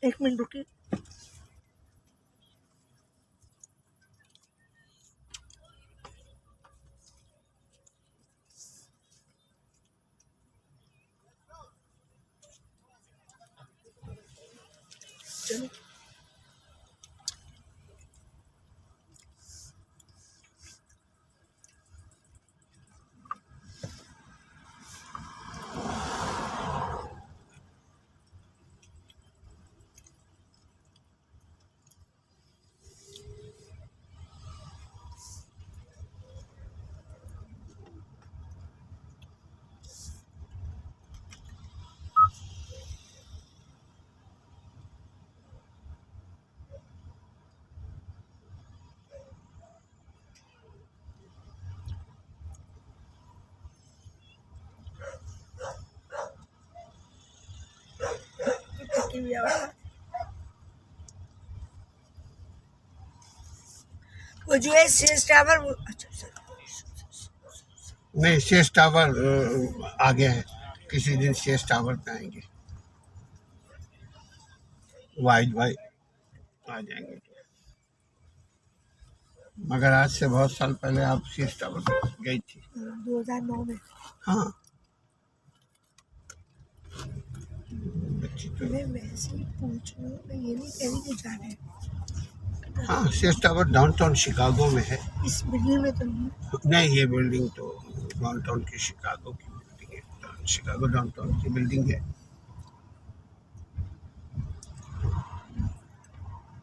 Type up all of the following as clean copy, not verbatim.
एक मिनट रुकिए। चलो वो जो है सीएस टावर, अच्छा नहीं सीएस टावर आ गया है, किसी दिन सीएस टावर पे आएंगे, वाइड वाइड आ जाएंगे। मगर आज से बहुत साल पहले आप सीएस टावर पे गई थी? 2009 में। हाँ मैं वैसे ही पूछ रही हूँ, मैं ये नहीं कह रही कि जाना है। हाँ सीएस टावर डाउनटाउन शिकागो में है। इस बिल्डिंग में तो नहीं, ये बिल्डिंग तो डाउनटाउन की शिकागो की बिल्डिंग है, शिकागो डाउनटाउन की बिल्डिंग है।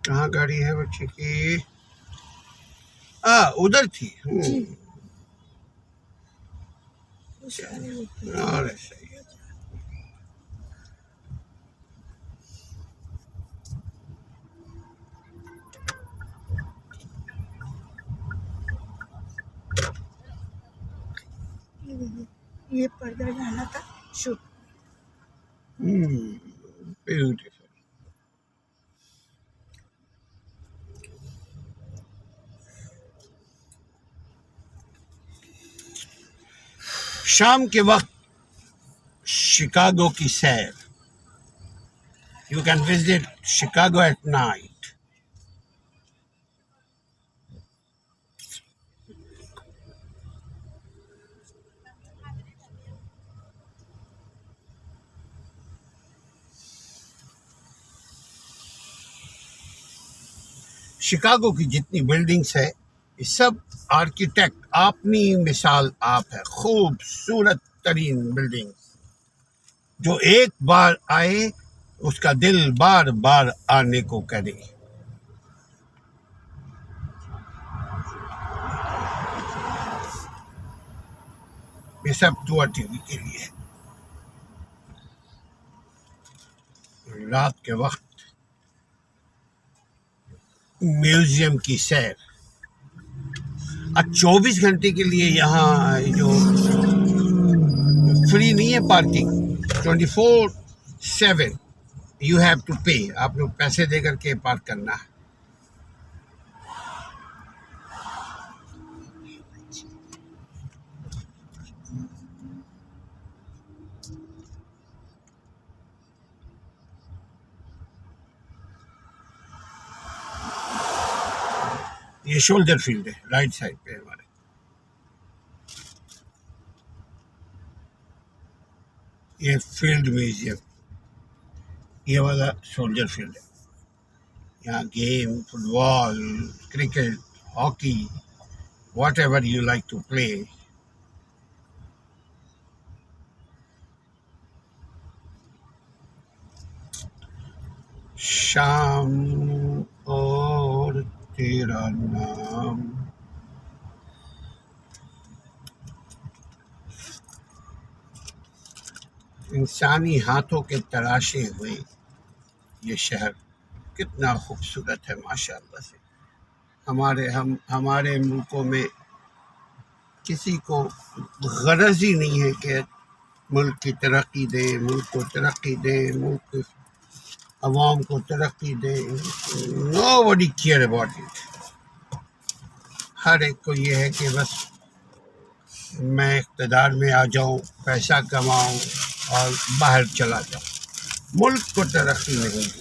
कहाँ गाड़ी है बच्चे की? उधर थी। अरे सही है। ये पर्दा डाला था शूट। ब्यूटीफुल। शाम के वक्त शिकागो की सैर। You can visit Chicago at night. Chicago की जितनी बिल्डिंग्स है, ये सब आर्किटेक्ट अपनी मिसाल आप है, खूबसूरत तरीन बिल्डिंग, जो एक बार आए उसका दिल बार बार आने को करे। ये सब दुआ टीवी के लिए। रात के वक्त म्यूजियम की सैर। अब 24 घंटे के लिए यहाँ जो फ्री नहीं है पार्किंग, 24/7 यू हैव टू पे, आप लोग पैसे दे करके पार्क करना है। ये शोल्डर फील्ड है, राइट साइड पे हमारे। ये फील्ड म्यूजियम, ये वाला शोल्डर फील्ड है। यहाँ game, football, cricket, hockey, whatever you like to play. शाम और तेरा नाम। इंसानी हाथों के तराशे हुए ये शहर कितना खूबसूरत है माशाअल्लाह से। हमारे मुल्कों में किसी को गरज ही नहीं है कि मुल्क की तरक्की दे, मुल्क को तरक्की दे, मुल्क की अवाम को तरक्की दे। Nobody care about it. हर एक को ये है कि बस मैं इक़्तिदार में आ जाऊं, पैसा कमाऊं और बाहर चला जाऊं। मुल्क को तरक्की नहीं दी।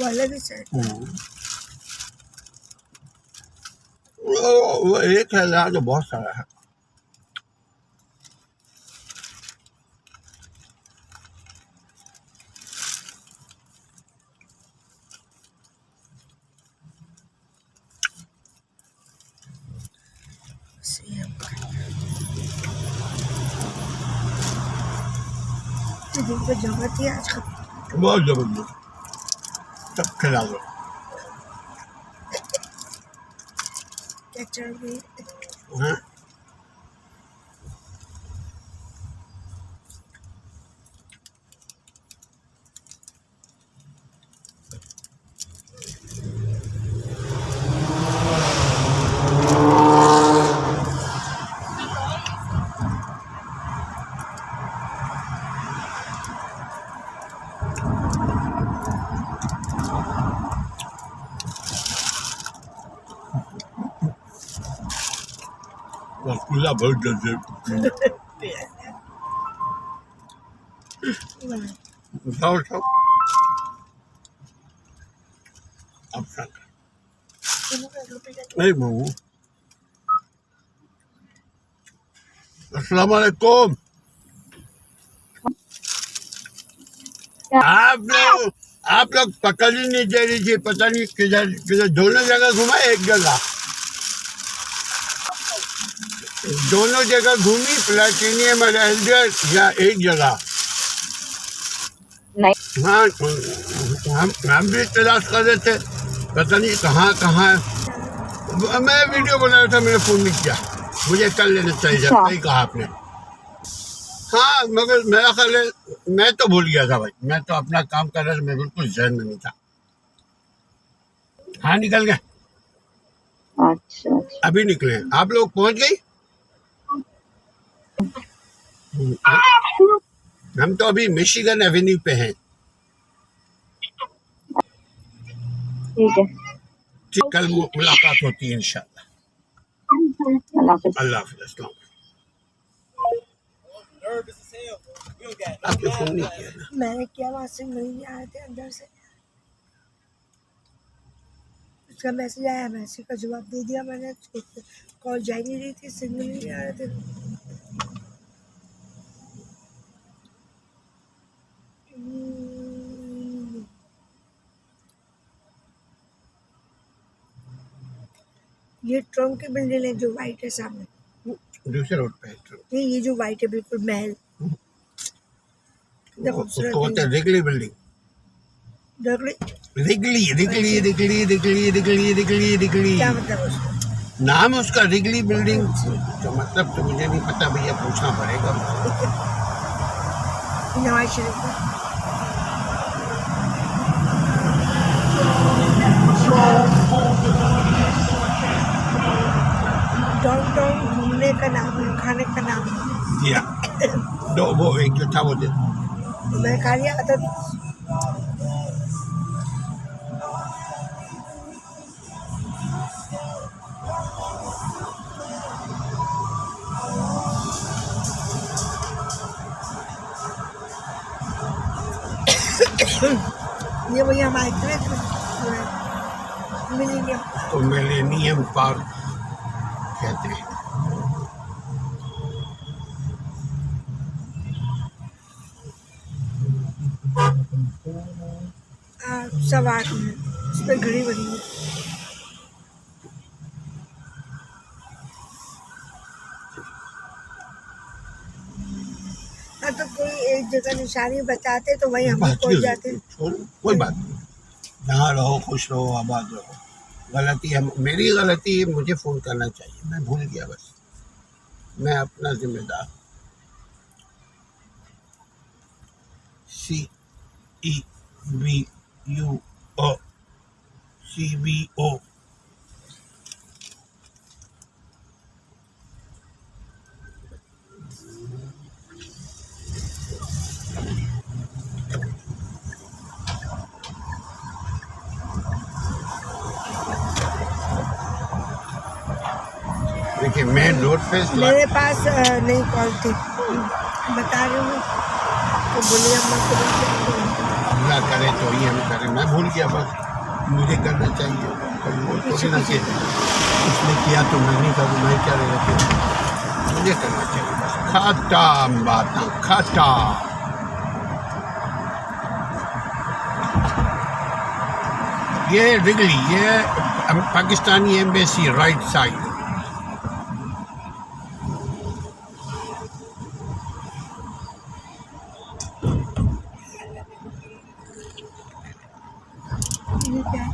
वो अलग ही सेट। वो एक है, यहाँ तो बहुत सारा है। दिन पे जमा थी आज खत्म। बहुत जबरदस्त, सब खिला दो। क्या चढ़ गई? हाँ? रसगुल्ला बहुत जल्दी उठाओ उठाओ। अब नहीं बहू। अस्सलाम वालेकुम। आप लोग पकड़ ही नहीं दे रही थी, पता नहीं किधर किधर। दोनों जगह घुमा, एक जगह दोनों जगह घूमी, प्लेटिनियम और एल्डर या एक जगह? नहीं। हाँ, हम भी तलाश कर रहे थे, पता नहीं कहाँ कहाँ। मैं वीडियो बना रहा था, मैंने फ़ोन नहीं किया, मुझे कर लेना चाहिए। सही कहा आपने। हाँ, मगर मेरा ख्याल है मैं तो भूल गया था भाई, मैं तो अपना काम कर रहा था, मैं बिल्कुल ज़हन में नहीं था। हाँ, निकल गए। अच्छा, अभी निकले। आप लोग पहुँच गई? हम तो अभी मिशिगन एवेन्यू पे हैं। ठीक है, ठीक, कल मुलाकात होती है इंशाल्लाह। अल्लाह हाफ़िज़। अल्लाह हाफ़िज़। अस्सलाम। आपने फोन नहीं किया ना? मैंने किया, वहाँ से नहीं आए थे अंदर से। उसका मैसेज आया, मैसेज का जवाब दे दिया मैंने। कॉल जा ही नहीं रही थी, सिग्नल नहीं आ रहे थे। ये ट्रम्प की बिल्डिंग है जो वाइट है सामने, दूसरे रोड पे है। नहीं ये जो वाइट है बिल्कुल महल। उसको बोलते हैं Wrigley building. Wrigley Wrigley Wrigley Wrigley Wrigley Wrigley Wrigley Wrigley क्या मतलब उसका? नाम है उसका, रिगली बिल्डिंग। तो मतलब तो मुझे नहीं पता भैया, पूछना पड़ेगा। नवाज शरीफ में डाउनटाउन घूमने का नाम है, खाने का नाम है। या दो वो एक जो था वो दे। मैं खा लिया था। ये वही हमारे मिलेनियम पार्क कहते हैं। सवार में उस पर घड़ी बनी है। तो कोई एक जगह निशानी बताते तो वही हम पहुंच जाते। कोई बात नहीं, जहाँ रहो खुश रहो, आबाद रहो। गलती है मेरी, गलती है, मुझे फ़ोन करना चाहिए, मैं भूल गया बस, मैं अपना जिम्मेदार। CEBO देखिए मेन रोड पे। मेरे पास नहीं कॉल थी, बता रही हूँ तो बोलिए अम्मा को। अल्लाह करे तो ही हम करें। मैं भूल गया, बस मुझे करना चाहिए, कभी वो थोड़ी ना कि उसने किया तो मैं नहीं करूँ, मैं क्या रहेगा, मुझे करना चाहिए बस। खत्म बातें, खत्म। ये रिगली, ये पाकिस्तानी एम्बेसी राइट साइड। ये क्या है?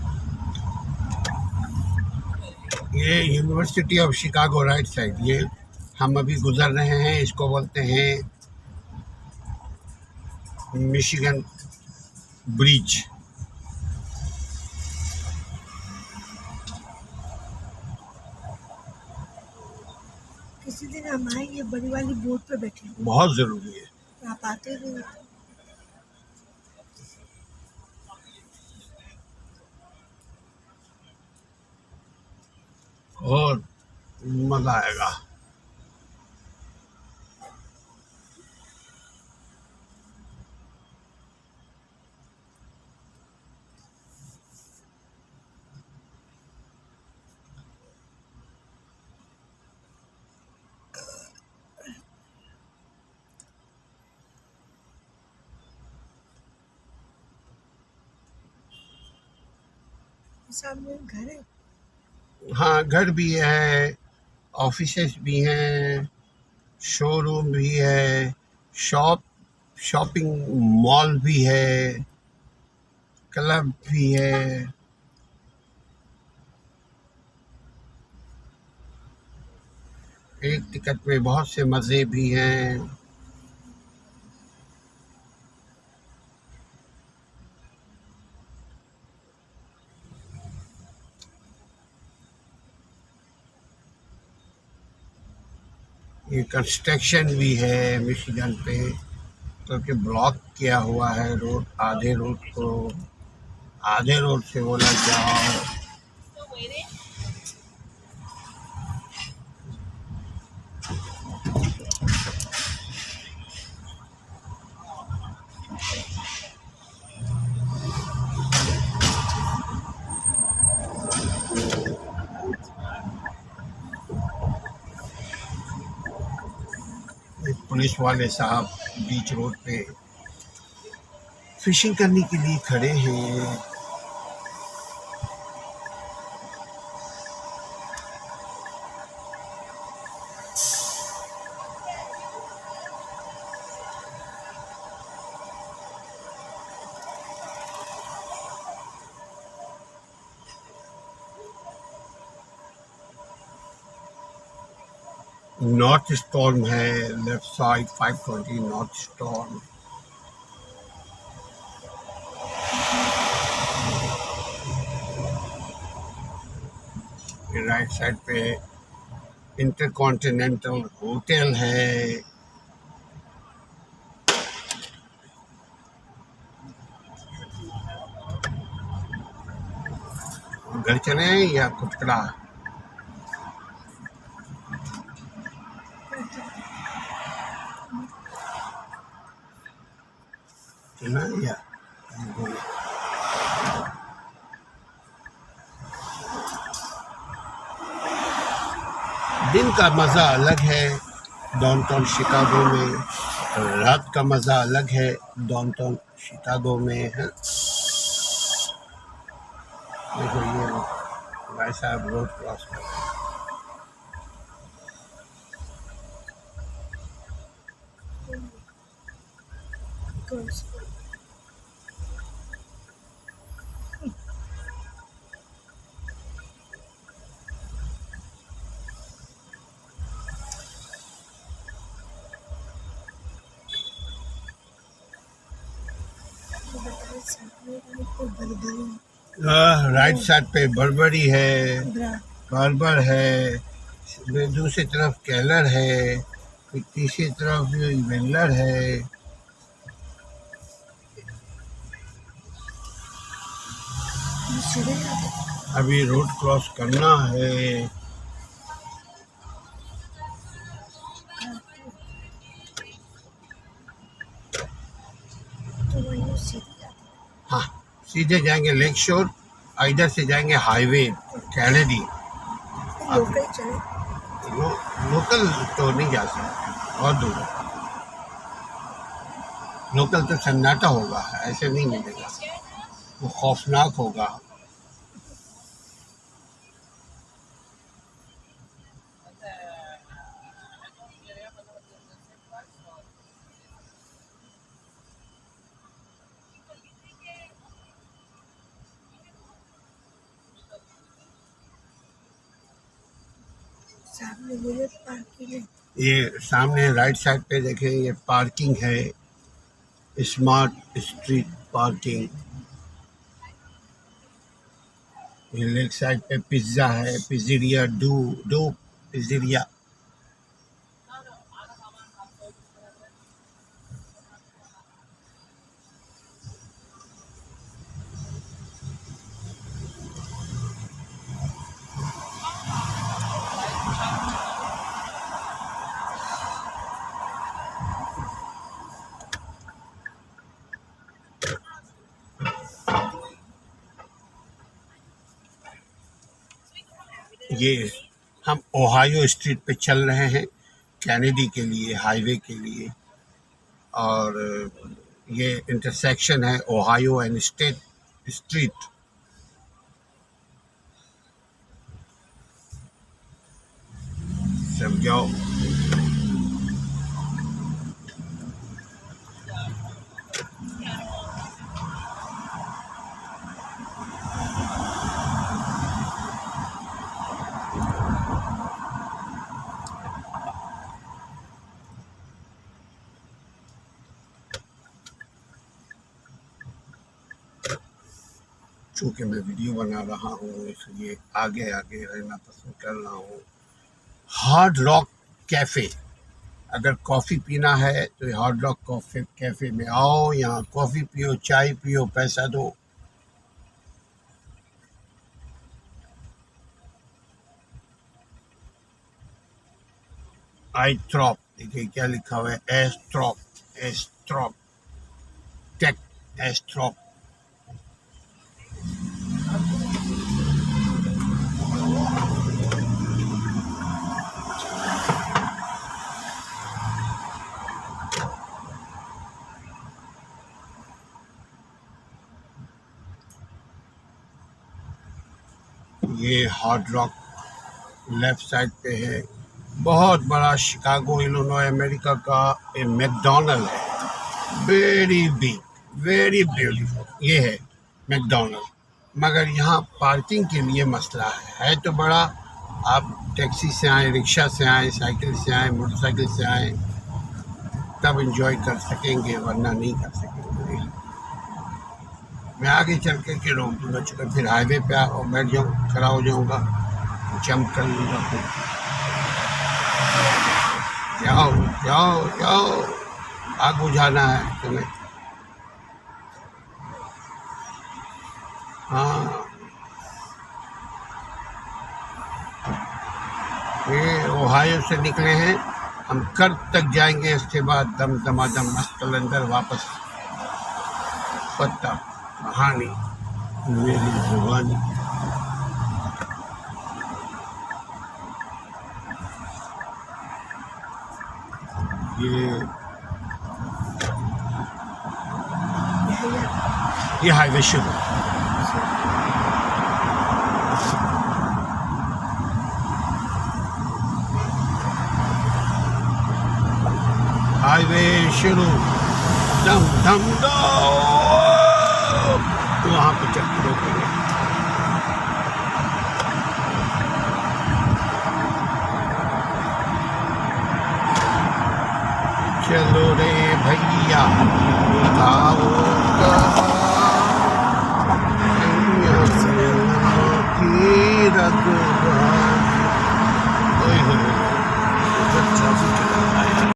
ये university of Chicago right side. ये हम अभी गुजर रहे हैं, इसको बोलते हैं मिशिगन ब्रिज। किसी दिन हम आएंगे, बड़ी वाली बोट पे बैठे, बहुत ज़रूरी है। आप आते नहीं हो। और मज़ा आएगा। सामने घर है। हाँ, घर भी है, ऑफिसेस भी हैं, शोरूम भी है, शॉपिंग मॉल भी है, क्लब भी है। एक टिकट में बहुत से मज़े भी हैं। ये कंस्ट्रक्शन भी है मिशिगन पे, क्योंकि ब्लॉक किया हुआ है रोड, आधे रोड से बोला जाओ। एक पुलिस वाले साहब बीच रोड पे फिशिंग करने के लिए खड़े हैं। नॉर्थ स्टॉर्म है left side, 520 north storm. Right side पे इंटरकॉन्टिनेंटल होटल है। घर चले या कुटकड़ा? चला या दिन का मज़ा अलग है डाउनटाउन शिकागो में, रात का मज़ा अलग है डाउनटाउन शिकागो में है। देखो ये भाई साहब रोड क्रॉस कर रहे हैं। कौन सी? राइट साइड पे बर्बरी है, बार्बर है, दूसरी तरफ केलर है, फिर तीसरी तरफ वेलर है। अभी रोड क्रॉस करना है। तो वही सीधी जाती है। सीधे जाएंगे लेक शोर, इधर से जाएंगे हाईवे कैनेडी। लोकल चले। लोकल तो नहीं जा सकते, बहुत दूर है। लोकल तो सन्नाटा होगा, ऐसे नहीं मिलेगा, वो खौफनाक होगा। सामने मेरे पार्किंग है। ये सामने राइट साइड पे देखें, ये पार्किंग है, स्मार्ट स्ट्रीट पार्किंग। ये लेक साइड पे पिज्ज़ा है, पिज़्ज़ेरिया डू पिज़्ज़ेरिया। ये हम ओहायो स्ट्रीट पे चल रहे हैं कैनेडी के लिए, हाईवे के लिए। और ये इंटरसेक्शन है ओहायो एंड स्टेट स्ट्रीट। सब जाओ। चूँकि मैं वीडियो बना रहा हूँ इसलिए आगे आगे रहना पसंद कर रहा हूँ। हार्ड रॉक कैफ़े, अगर कॉफ़ी पीना है तो हार्ड रॉक कैफ़े में आओ, यहाँ कॉफ़ी पियो, चाय पियो, पैसा दो। आइट्रॉप, देखिए क्या लिखा हुआ है, एस्ट्रॉप टेक एस्ट्रॉप। ये हार्ड रॉक लेफ्ट साइड पे है। बहुत बड़ा शिकागो इलिनॉय अमेरिका का एक मैकडॉनल्ड है, वेरी बिग, वेरी ब्यूटीफुल। ये है मैकडॉनल्ड, मगर यहाँ पार्किंग के लिए मसला है तो बड़ा। आप टैक्सी से आए, रिक्शा से आए, साइकिल से आए, मोटरसाइकिल से आए, तब एंजॉय कर सकेंगे, वरना नहीं कर सकेंगे। मैं आगे चल के रोक दूँगा, चूँकि फिर हाईवे पे और बैठ जाऊँ, खड़ा हो जाऊँगा, जंप कर लूँगा। फिर जाओ जाओ जाओ, आग बुझाना है तुम्हें। हाँ, ये ओहायो से निकले हैं हम, कर तक जाएंगे, इसके बाद दम दमादम मस्त अंदर वापस। पत्ता कहानी मेरी जुबानी। ये हाईवे शुरू, हाईवे शुरू, दम दम दो, तो वहाँ पे चल के रोकेंगे। चलो रे भैया।